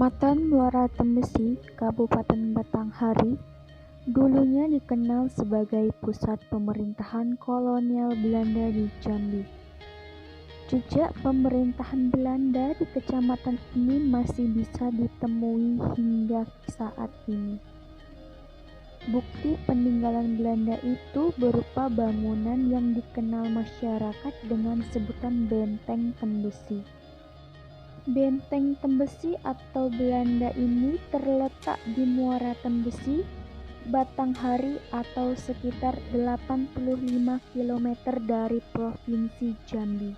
Kecamatan Muara Tembesi, Kabupaten Batanghari, dulunya dikenal sebagai pusat pemerintahan kolonial Belanda di Jambi. Jejak pemerintahan Belanda di kecamatan ini masih bisa ditemui hingga saat ini. Bukti peninggalan Belanda itu berupa bangunan yang dikenal masyarakat dengan sebutan Benteng Tembesi. Benteng Tembesi atau Belanda ini terletak di Muara Tembesi, Batanghari atau sekitar 85 km dari Provinsi Jambi.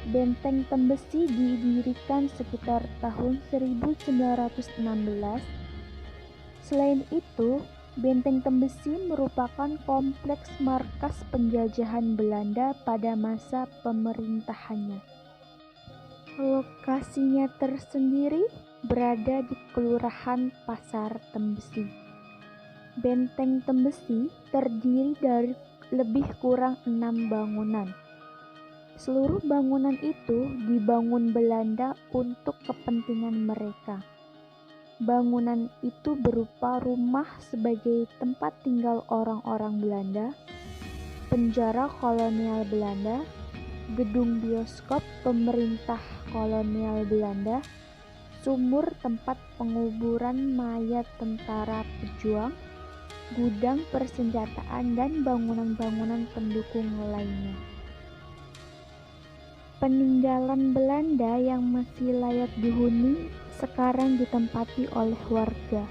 Benteng Tembesi didirikan sekitar tahun 1916. Selain itu, Benteng Tembesi merupakan kompleks markas penjajahan Belanda pada masa pemerintahannya. Lokasinya tersendiri berada di Kelurahan Pasar Tembesi. Benteng Tembesi terdiri dari lebih kurang 6 bangunan. Seluruh bangunan itu dibangun Belanda untuk kepentingan mereka. Bangunan itu berupa rumah sebagai tempat tinggal orang-orang Belanda, penjara kolonial Belanda, gedung bioskop pemerintah kolonial Belanda, sumur tempat penguburan mayat tentara pejuang, gudang persenjataan, dan bangunan-bangunan pendukung lainnya. Peninggalan Belanda yang masih layak dihuni sekarang ditempati oleh warga.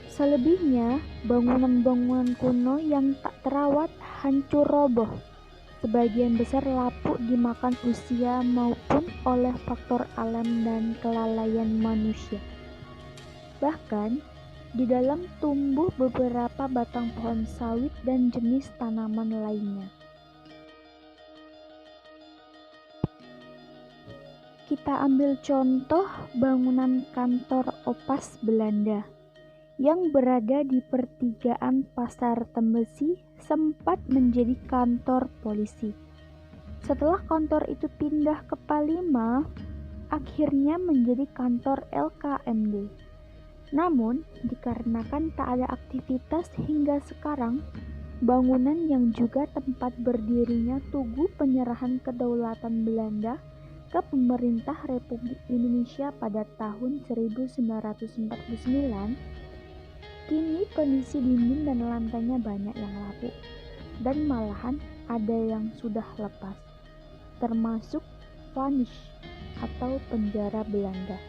Selebihnya, bangunan-bangunan kuno yang tak terawat hancur roboh. Sebagian besar lapuk dimakan usia maupun oleh faktor alam dan kelalaian manusia. Bahkan, di dalam tumbuh beberapa batang pohon sawit dan jenis tanaman lainnya. Kita ambil contoh bangunan kantor Opas Belanda yang berada di pertigaan Pasar Tembesi sempat menjadi kantor polisi. Setelah kantor itu pindah ke Palima, akhirnya menjadi kantor LKMD. Namun, dikarenakan tak ada aktivitas hingga sekarang, bangunan yang juga tempat berdirinya Tugu Penyerahan Kedaulatan Belanda ke pemerintah Republik Indonesia pada tahun 1949, kini kondisi dinding dan lantainya banyak yang lapuk, dan malahan ada yang sudah lepas, termasuk Vanish atau penjara Belanda.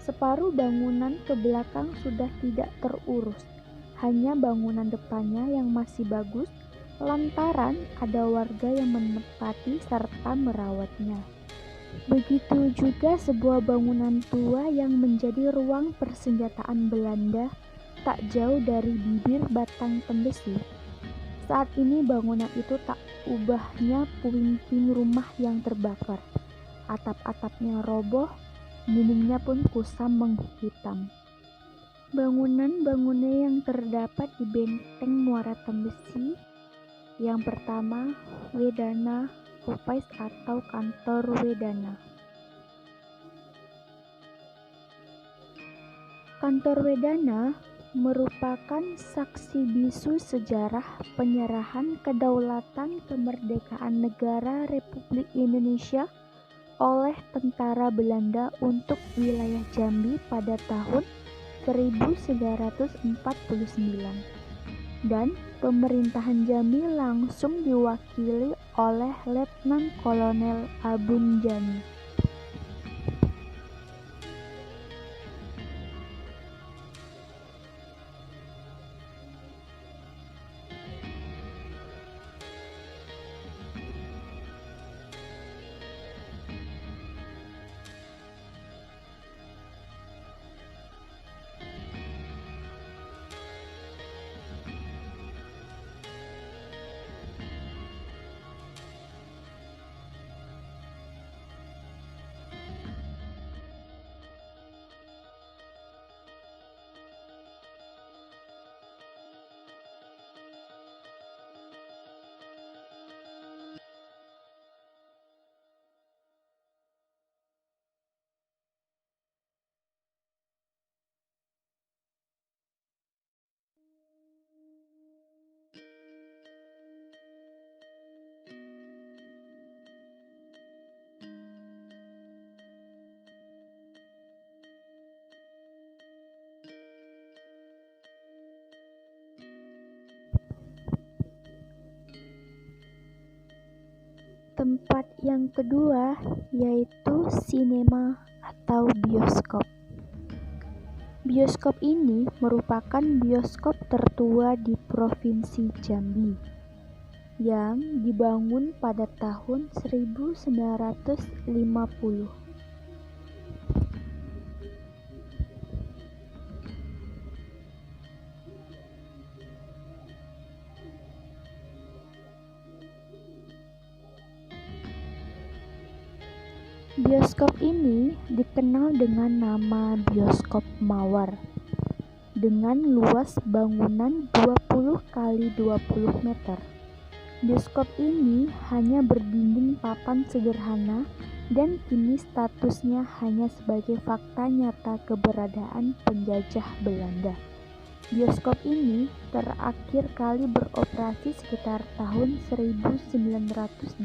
Separuh bangunan ke belakang sudah tidak terurus, hanya bangunan depannya yang masih bagus lantaran ada warga yang menempati serta merawatnya. Begitu juga sebuah bangunan tua yang menjadi ruang persenjataan Belanda tak jauh dari bibir Batang Tembesi. Saat ini bangunan itu tak ubahnya puing-puing rumah yang terbakar. Atap-atapnya roboh, dindingnya pun kusam menghitam. Bangunan-bangunan yang terdapat di Benteng Muara Tembesi, yang pertama, Wedana Opais atau Kantor Wedana. Kantor Wedana merupakan saksi bisu sejarah penyerahan kedaulatan kemerdekaan negara Republik Indonesia oleh tentara Belanda untuk wilayah Jambi pada tahun 1949. Dan pemerintahan Jambi langsung diwakili oleh Letnan Kolonel Abun Jani. Tempat yang kedua yaitu sinema atau bioskop. Bioskop ini merupakan bioskop tertua di Provinsi Jambi yang dibangun pada tahun 1950. Bioskop ini dikenal dengan nama Bioskop Mawar dengan luas bangunan 20 kali 20 meter. Bioskop ini hanya berdinding papan sederhana dan kini statusnya hanya sebagai fakta nyata keberadaan penjajah Belanda. Bioskop ini terakhir kali beroperasi sekitar tahun 1980.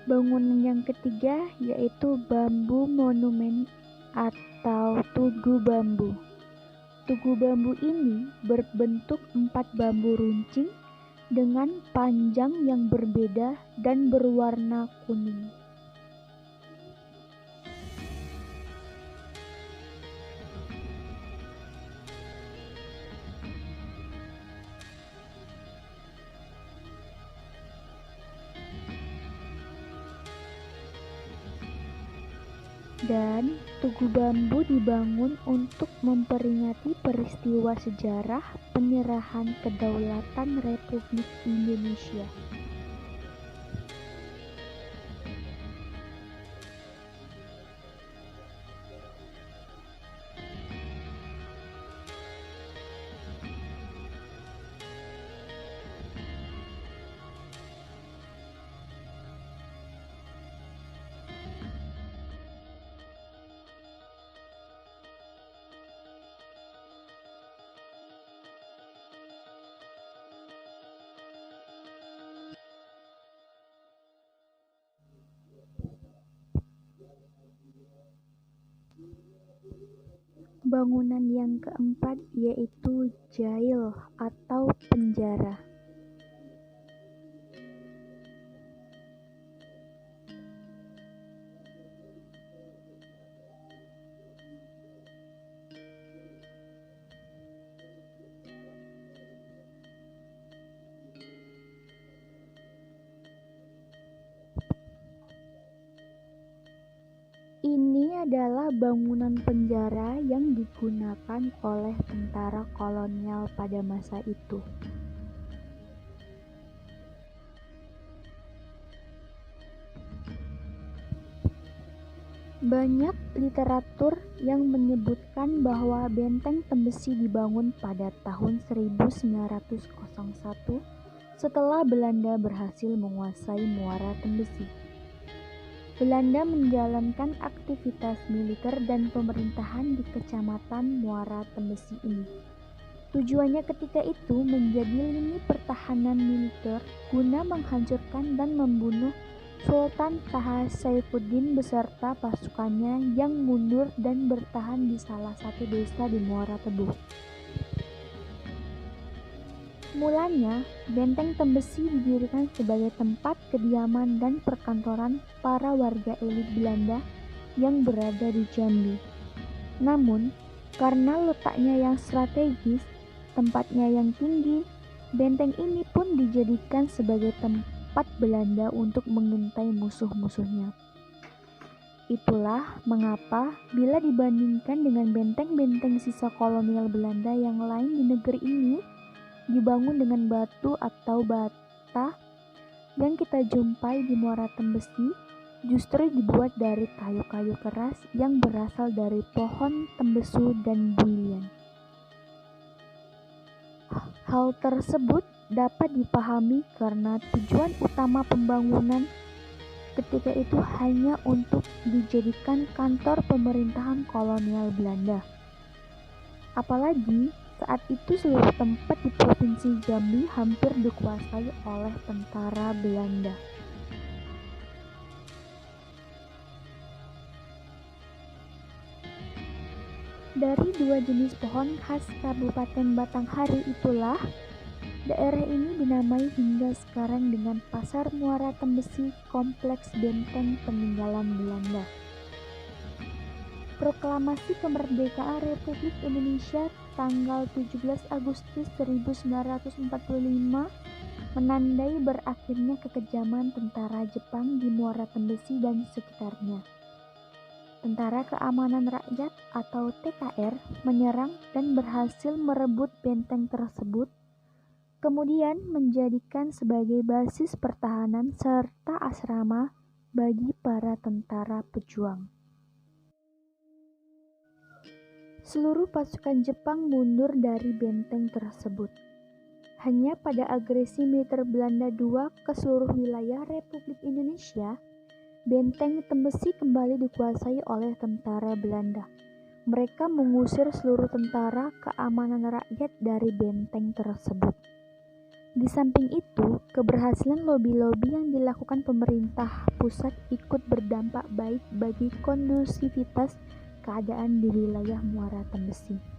Bangunan yang ketiga yaitu Bambu Monumen atau Tugu Bambu. Tugu bambu ini berbentuk 4 bambu runcing dengan panjang yang berbeda dan berwarna kuning. Dan Tugu Bambu dibangun untuk memperingati peristiwa sejarah penyerahan kedaulatan Republik Indonesia. Bangunan yang keempat yaitu jail atau penjara. Ini adalah bangunan penjara yang digunakan oleh tentara kolonial pada masa itu. Banyak literatur yang menyebutkan bahwa Benteng Tembesi dibangun pada tahun 1901 setelah Belanda berhasil menguasai Muara Tembesi. Belanda menjalankan aktivitas militer dan pemerintahan di Kecamatan Muara Tembesi ini. Tujuannya ketika itu menjadi lini pertahanan militer guna menghancurkan dan membunuh Sultan Taha Saifuddin beserta pasukannya yang mundur dan bertahan di salah satu desa di Muara Tebu. Mulanya, Benteng Tembesi didirikan sebagai tempat kediaman dan perkantoran para warga elit Belanda yang berada di Jambi. Namun, karena letaknya yang strategis, tempatnya yang tinggi, benteng ini pun dijadikan sebagai tempat Belanda untuk mengintai musuh-musuhnya. Itulah mengapa bila dibandingkan dengan benteng-benteng sisa kolonial Belanda yang lain di negeri ini, dibangun dengan batu atau bata yang kita jumpai di Muara Tembesi justru dibuat dari kayu-kayu keras yang berasal dari pohon tembesu dan builian. Hal tersebut dapat dipahami karena tujuan utama pembangunan ketika itu hanya untuk dijadikan kantor pemerintahan kolonial Belanda. Apalagi saat itu seluruh tempat di Provinsi Jambi hampir dikuasai oleh tentara Belanda. Dari dua jenis pohon khas Kabupaten Batanghari itulah, daerah ini dinamai hingga sekarang dengan Pasar Muara Tembesi Kompleks Benteng Peninggalan Belanda. Proklamasi Kemerdekaan Republik Indonesia tanggal 17 Agustus 1945 menandai berakhirnya kekejaman tentara Jepang di Muara Tembesi dan sekitarnya. Tentara Keamanan Rakyat atau TKR menyerang dan berhasil merebut benteng tersebut, kemudian menjadikan sebagai basis pertahanan serta asrama bagi para tentara pejuang. Seluruh pasukan Jepang mundur dari benteng tersebut. Hanya pada agresi militer Belanda II ke seluruh wilayah Republik Indonesia, Benteng Tembesi kembali dikuasai oleh tentara Belanda. Mereka mengusir seluruh tentara keamanan rakyat dari benteng tersebut. Di samping itu, keberhasilan lobi-lobi yang dilakukan pemerintah pusat ikut berdampak baik bagi kondusivitas keadaan di wilayah Muara Tembesi.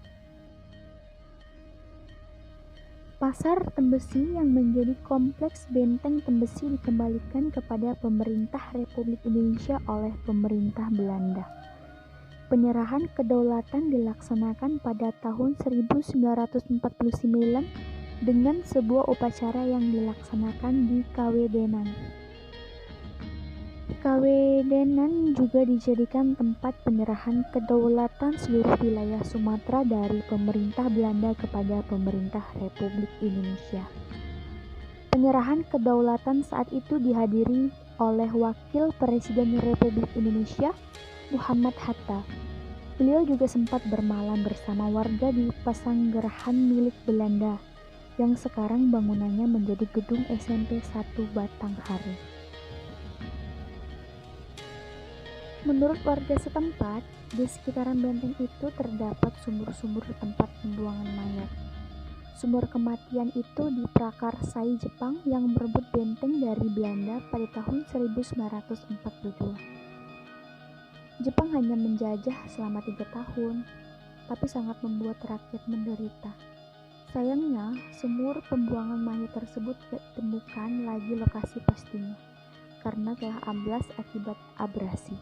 Pasar Tembesi yang menjadi kompleks Benteng Tembesi dikembalikan kepada pemerintah Republik Indonesia oleh pemerintah Belanda. Penyerahan kedaulatan dilaksanakan pada tahun 1949 dengan sebuah upacara yang dilaksanakan di Kawedenan. Kawedenan juga dijadikan tempat penyerahan kedaulatan seluruh wilayah Sumatera dari pemerintah Belanda kepada pemerintah Republik Indonesia. Penyerahan kedaulatan saat itu dihadiri oleh Wakil Presiden Republik Indonesia, Muhammad Hatta. Beliau juga sempat bermalam bersama warga di Pasanggerahan milik Belanda, yang sekarang bangunannya menjadi gedung SMP 1 Batanghari. Menurut warga setempat, di sekitaran benteng itu terdapat sumur-sumur tempat pembuangan mayat. Sumur kematian itu diprakarsai Jepang yang merebut benteng dari Belanda pada tahun 1942. Jepang hanya menjajah selama 3 tahun, tapi sangat membuat rakyat menderita. Sayangnya, sumur pembuangan mayat tersebut tidak ditemukan lagi lokasi pastinya, karena telah amblas akibat abrasi.